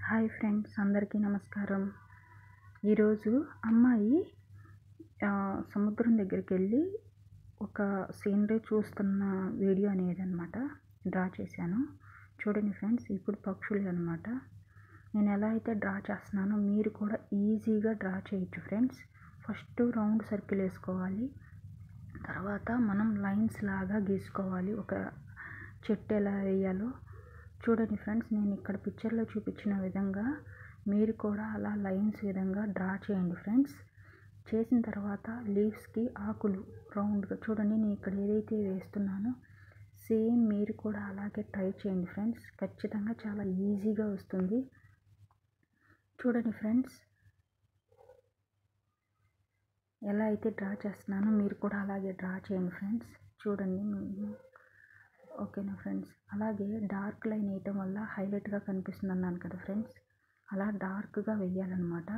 Hi friends, అందరికీ నమస్కారం. ఈరోజు అమ్మాయి సముద్రం దగ్గరికి వెళ్ళి ఒక సీనరీ చూస్తున్న వీడియో అనేది అనమాట డ్రా చేశాను. చూడండి ఫ్రెండ్స్, ఇప్పుడు పక్షులు అనమాట. నేను ఎలా అయితే డ్రా చేస్తున్నానో మీరు కూడా ఈజీగా డ్రా చేయొచ్చు ఫ్రెండ్స్. ఫస్ట్ రౌండ్ సర్కిల్ వేసుకోవాలి, తర్వాత మనం లైన్స్ లాగా గీసుకోవాలి. ఒక చెట్టు ఎలా వేయాలో చూడండి ఫ్రెండ్స్. నేను ఇక్కడ పిక్చర్లో చూపించిన విధంగా మీరు కూడా అలా లైన్స్ విధంగా డ్రా చేయండి ఫ్రెండ్స్. చేసిన తర్వాత లీవ్స్కి ఆకులు రౌండ్గా చూడండి. నేను ఇక్కడ ఏదైతే వేస్తున్నానో సేమ్ మీరు కూడా అలాగే ట్రై చేయండి ఫ్రెండ్స్. ఖచ్చితంగా చాలా ఈజీగా వస్తుంది. చూడండి ఫ్రెండ్స్, ఎలా అయితే డ్రా చేస్తున్నానో మీరు కూడా అలాగే డ్రా చేయండి ఫ్రెండ్స్. చూడండి, ఓకేనా ఫ్రెండ్స్. అలాగే డార్క్ లైన్ వేయటం వల్ల హైలైట్గా కనిపిస్తుంది అన్నాను కదా ఫ్రెండ్స్. అలా డార్క్గా వేయాలన్నమాట.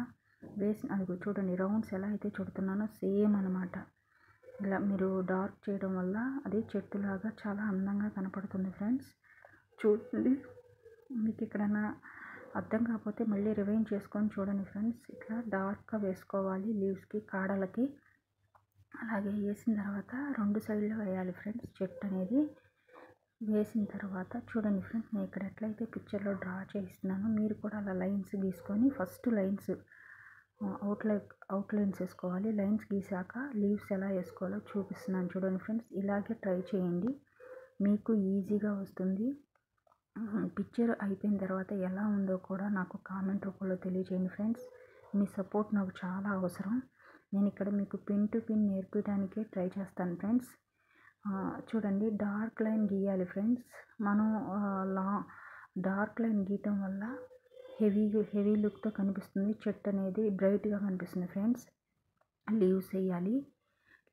అది చూడండి, రౌండ్స్ ఎలా అయితే చుడుతున్నానో సేమ్ అనమాట. ఇలా మీరు డార్క్ చేయడం వల్ల అది చెట్టులాగా చాలా అందంగా కనపడుతుంది ఫ్రెండ్స్. చూడండి, మీకు ఎక్కడైనా అర్థం కాకపోతే మళ్ళీ రివైండ్ చేసుకొని చూడండి ఫ్రెండ్స్. ఇట్లా డార్క్గా వేసుకోవాలి లీవ్స్కి, కాడలకి. అలాగే వేసిన తర్వాత రెండు సైడ్లో వేయాలి ఫ్రెండ్స్. చెట్టు అనేది వేసిన తర్వాత చూడండి ఫ్రెండ్స్, నేను ఇక్కడ ఎట్లయితే పిక్చర్లో డ్రా చేస్తున్నానో మీరు కూడా అలా లైన్స్ గీసుకొని ఫస్ట్ లైన్స్ అవుట్లైన్స్ వేసుకోవాలి. లైన్స్ గీసాక లీవ్స్ ఎలా వేసుకోవాలో చూపిస్తున్నాను చూడండి ఫ్రెండ్స్. ఇలాగే ట్రై చేయండి, మీకు ఈజీగా వస్తుంది. పిక్చర్ అయిపోయిన తర్వాత ఎలా ఉందో కూడా నాకు కామెంట్ రూపంలో తెలియజేయండి ఫ్రెండ్స్. మీ సపోర్ట్ నాకు చాలా అవసరం. నేను ఇక్కడ మీకు పిన్ టు పిన్ నేర్పించడానికే ట్రై చేస్తాను ఫ్రెండ్స్. చూడండి, డార్క్ లైన్ గీయాలి ఫ్రెండ్స్. మనం డార్క్ లైన్ గీయటం వల్ల హెవీ లుక్తో కనిపిస్తుంది. చెట్టు అనేది బ్రైట్గా కనిపిస్తుంది ఫ్రెండ్స్. లీవ్స్ వేయాలి.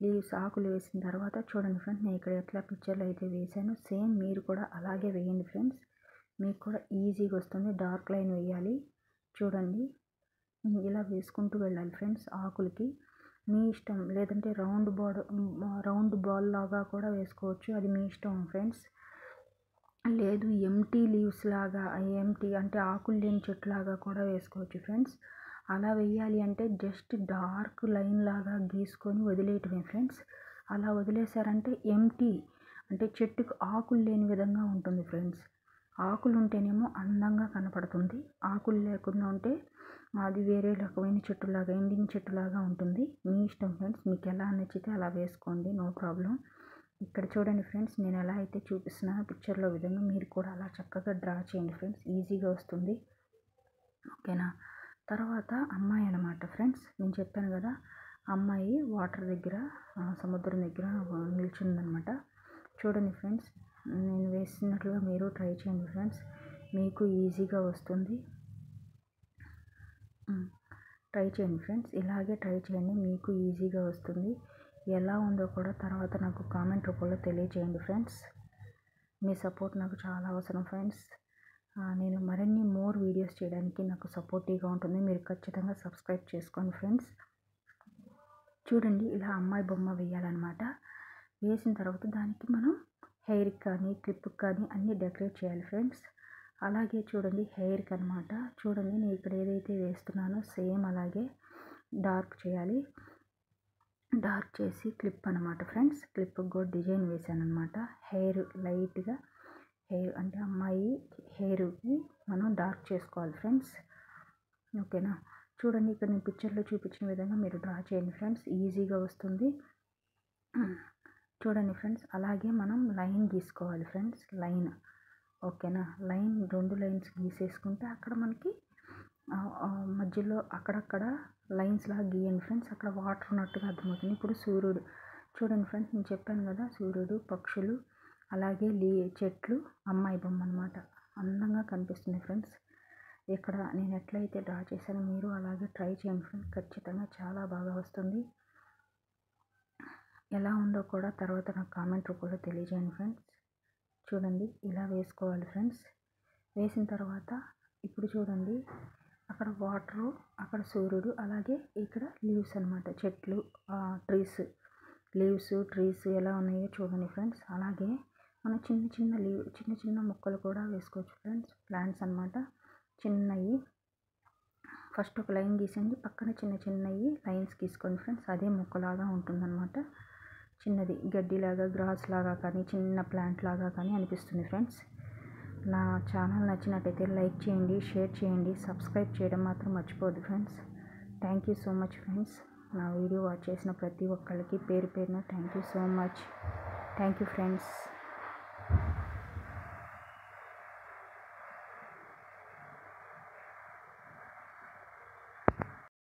లీవ్స్ ఆకులు వేసిన తర్వాత చూడండి ఫ్రెండ్స్, నేను ఇక్కడ ఎట్లా పిక్చర్లో అయితే వేసానో సేమ్ మీరు కూడా అలాగే వేయండి ఫ్రెండ్స్. మీకు కూడా ఈజీగా వస్తుంది. డార్క్ లైన్ వేయాలి. చూడండి, ఇలా వేసుకుంటూ వెళ్ళాలి ఫ్రెండ్స్ ఆకులకి. మీ ఇష్టం, లేదంటే రౌండ్ బాల్ లాగా కూడా వేసుకోవచ్చు, అది మీ ఇష్టం ఫ్రెండ్స్. లేదు ఎంటీ లీవ్స్ లాగా, ఎంటీ అంటే ఆకులు లేని చెట్టు లాగా కూడా వేసుకోవచ్చు ఫ్రెండ్స్. అలా వేయాలి అంటే జస్ట్ డార్క్ లైన్ లాగా గీసుకొని వదిలేయటమే ఫ్రెండ్స్. అలా వదిలేశారంటే ఎంటీ అంటే చెట్టుకు ఆకులు లేని విధంగా ఉంటుంది ఫ్రెండ్స్. ఆకులు ఉంటేనేమో అందంగా కనపడుతుంది, ఆకులు లేకుండా ఉంటే అది వేరే రకమైన చెట్టులాగా, ఎండిన చెట్టులాగా ఉంటుంది. మీ ఇష్టం ఫ్రెండ్స్, మీకు ఎలా నచ్చితే అలా వేసుకోండి, నో ప్రాబ్లం. ఇక్కడ చూడండి ఫ్రెండ్స్, నేను ఎలా అయితే చూపిస్తున్నానో పిక్చర్లో విధంగా మీరు కూడా అలా చక్కగా డ్రా చేయండి ఫ్రెండ్స్. ఈజీగా వస్తుంది, ఓకేనా. తర్వాత అమ్మాయి అనమాట ఫ్రెండ్స్. నేను చెప్పాను కదా, అమ్మాయి వాటర్ దగ్గర, సముద్రం దగ్గర నిల్చుందనమాట. చూడండి ఫ్రెండ్స్, నేను వేసినట్లుగా మీరు ట్రై చేయండి ఫ్రెండ్స్, మీకు ఈజీగా వస్తుంది. ట్రై చేయండి ఫ్రెండ్స్, ఇలాగే ట్రై చేయండి, మీకు ఈజీగా వస్తుంది. ఎలా ఉందో కూడా తర్వాత నాకు కామెంట్ రూపంలో తెలియజేయండి ఫ్రెండ్స్. మీ సపోర్ట్ నాకు చాలా అవసరం ఫ్రెండ్స్. నేను మరిన్ని మోర్ వీడియోస్ చేయడానికి నాకు సపోర్టివ్గా ఉంటుంది. మీరు ఖచ్చితంగా సబ్స్క్రైబ్ చేసుకోండి ఫ్రెండ్స్. చూడండి, ఇలా అమ్మాయి బొమ్మ వేయాలన్నమాట. వేసిన తర్వాత దానికి మనం హెయిర్కి కానీ క్లిప్కి కానీ అన్నీ డెకరేట్ చేయాలి ఫ్రెండ్స్. అలాగే చూడండి, హెయిర్కి అనమాట. చూడండి, నేను ఇక్కడ ఏదైతే వేస్తున్నానో సేమ్ అలాగే డార్క్ చేయాలి. డార్క్ చేసి క్లిప్ అనమాట ఫ్రెండ్స్. క్లిప్కి కూడా డిజైన్ వేసాను అనమాట. హెయిర్ లైట్గా, హెయిర్ అంటే అమ్మాయి హెయిర్కి మనం డార్క్ చేసుకోవాలి ఫ్రెండ్స్, ఓకేనా. చూడండి, ఇక్కడ నేను పిక్చర్లో చూపించిన విధంగా మీరు డ్రా చేయండి ఫ్రెండ్స్, ఈజీగా వస్తుంది. చూడండి ఫ్రెండ్స్, అలాగే మనం లైన్ గీసుకోవాలి ఫ్రెండ్స్. లైన్, ఓకేనా. లైన్ 2 లైన్స్ గీసేసుకుంటే అక్కడ మనకి మధ్యలో అక్కడక్కడ లైన్స్ లాగా గీయండి ఫ్రెండ్స్. అక్కడ వాటర్ ఉన్నట్టుగా అర్థమవుతుంది. ఇప్పుడు సూర్యుడు చూడండి ఫ్రెండ్స్, నేను చెప్పాను కదా, సూర్యుడు, పక్షులు, అలాగే చెట్లు, అమ్మాయి బొమ్మ అనమాట. అందంగా కనిపిస్తుంది ఫ్రెండ్స్. ఇక్కడ నేను ఎట్లయితే డ్రా చేశానో మీరు అలాగే ట్రై చేయండి ఫ్రెండ్స్. ఖచ్చితంగా చాలా బాగా వస్తుంది. ఎలా ఉందో కూడా తర్వాత నాకు కామెంట్ రూపంలో తెలియజేయండి ఫ్రెండ్స్. చూడండి, ఇలా వేసుకోవాలి ఫ్రెండ్స్. వేసిన తర్వాత ఇప్పుడు చూడండి, అక్కడ వాటరు, అక్కడ సూర్యుడు, అలాగే ఇక్కడ లీవ్స్ అనమాట. చెట్లు, ట్రీస్ ఎలా ఉన్నాయో చూడండి ఫ్రెండ్స్. అలాగే మనం చిన్న చిన్న మొక్కలు కూడా వేసుకోవచ్చు ఫ్రెండ్స్. ప్లాంట్స్ అనమాట. చిన్నవి ఫస్ట్ ఒక లైన్ గీసండి, పక్కన చిన్నవి లైన్స్ గీసుకోండి ఫ్రెండ్స్. అదే మొక్కలాగా ఉంటుందన్నమాట. చిన్నది గడ్డిలాగా, గ్రాస్ లాగా కానీ, చిన్న ప్లాంట్ లాగా కానీ అనిపిస్తుంది ఫ్రెండ్స్. నా ఛానల్ నచ్చినట్టయితే లైక్ చేయండి, షేర్ చేయండి, సబ్స్క్రైబ్ చేయడం మాత్రం మర్చిపోవద్దు friends. Thank you so much friends. నా వీడియో వాచ్ చేసిన ప్రతి ఒక్కరికి పేరు పేరున thank you so much. Thank you friends.